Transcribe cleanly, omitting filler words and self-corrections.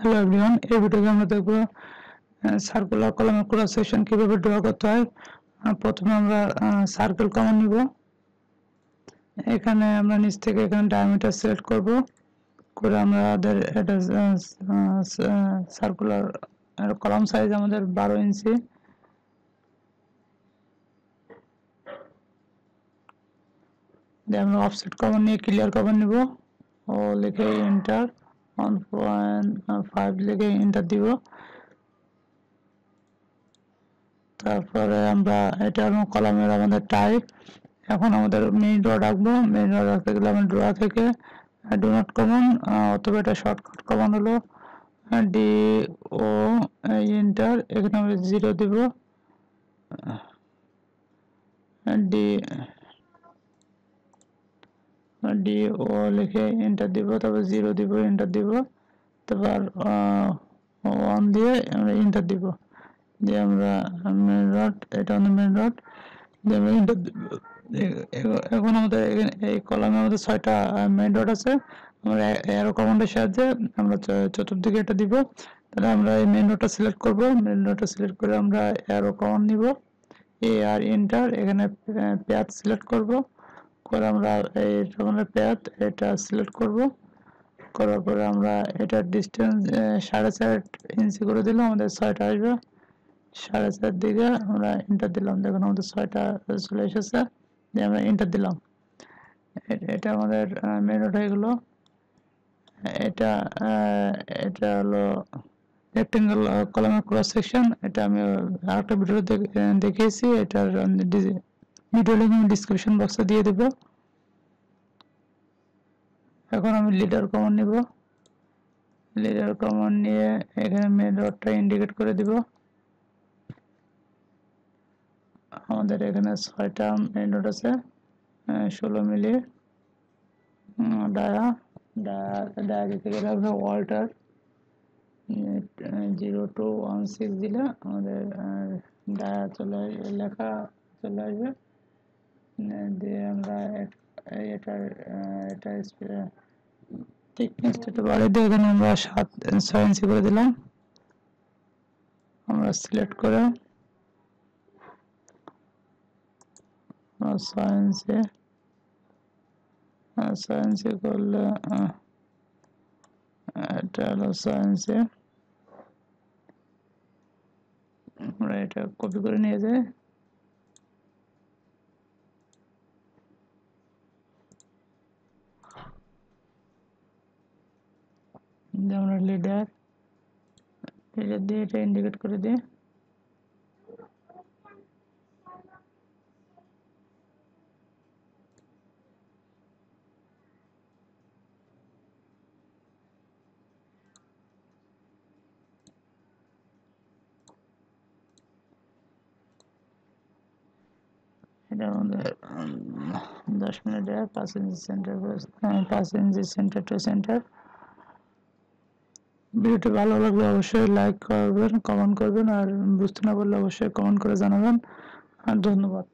Hello everyone, এই ভিডিওতে আমরা দেখব সার্কুলার কলামের ক্রস সেকশন কিভাবে ড্র করতে হয়। প্রথমে আমরা সার্কেল কমন নিব। এখানে আমরা নিচ থেকে এখানে ডায়ামিটার সিলেক্ট করব, করে আমাদের এটা সার্কুলার কলাম সাইজ আমাদের 12 ইঞ্চি। আমরা অফসেট কমন নিয়ে ক্লিয়ার কমন নিব ও লিখে এন্টার 1.5 লিখে এন্টার দিব। তারপরে আমরা এটা কলামের আমাদের টাইপ, এখন আমাদের মেইন ড্র রাখবো। মেইন ড্র রাখতে গেলে আমরা ড্র থেকে ডু নট কমন অথবা এটা শর্টকাট কমন হলো ডি ও এন্টার। এখানে আমরা 0 দিব, ডি ডি ও লিখে এন্টার দিব, তারপর 0 দিব, এন্টার দিব, তারপর 1 দিয়ে আমরা এন্টার দিব। দিয়ে আমরা মেইন রড, এটা আমাদের মেইন রড দিয়ে আমরা এন্টার দিব। এখন আমাদের এই কলামে আমাদের 6টা মেইন রড আছে। আমরা অ্যারো কমান্ডের সাহায্যে আমরা চতুর্দিকে এটা দিব। তাহলে আমরা এই মেইন রডটা সিলেক্ট করব। মেইন রডটা সিলেক্ট করে আমরা অ্যারো কমান্ড নিব, এ আর এন্টার। এখানে প্যাথ সিলেক্ট করব, করে আমরা এই আমাদের প্যাথ এটা সিলেক্ট করব। করার পরে আমরা এটার ডিসটেন্স 4.5 ইঞ্চি করে দিলাম, আমাদের 6টা আসবে। 4.5 দিকে আমরা এন্টার দিলাম, দেখুন আমাদের 6টা চলে এসেছে। দিয়ে আমরা এন্টার দিলাম। এটা আমাদের মেন রড হয়ে গেল। এটা এটা হলো রেক্টেঙ্গেল কলামের ক্রস সেকশন। এটা আমি আরেকটা ভিডিওতে দেখিয়েছি, এটার ভিডিও লিংক আমি ডিসক্রিপশন বক্সে দিয়ে দেব। এখন আমি লিডার কমন নিব। লিডার কমন নিয়ে এখানে মেন রডটা ইন্ডিকেট করে দিব। আমাদের এখানে 6টা মেইন রড আছে, 16 মিলি ডায়া দিতে গেলে আমরা ওয়াল্টার 0216 দিলে আমাদের ডায়া লেখা চলে আসবে। দিয়ে আমরা এটার থিকনেসটা বাড়িয়ে দিয়ে এখানে আমরা 6 ইঞ্চি করে দিলাম। আমরা সিলেক্ট করে 6 ইঞ্চি করলে এটা হলো 6 ইঞ্চি। আমরা এটা কপি করে নিয়ে যাই। আমরা লিডার দিয়ে এটা ইন্ডিকেট করে দিই। এটা আমাদের 10 মিনিটে 5 ইঞ্চি সেন্টার, 5 ইঞ্চি সেন্টার টু সেন্টার। ভিডিওটি ভালো লাগলে অবশ্যই লাইক করবেন, কমেন্ট করবেন, আর বুঝতে না পারলে অবশ্যই কমেন্ট করে জানাবেন। আর ধন্যবাদ।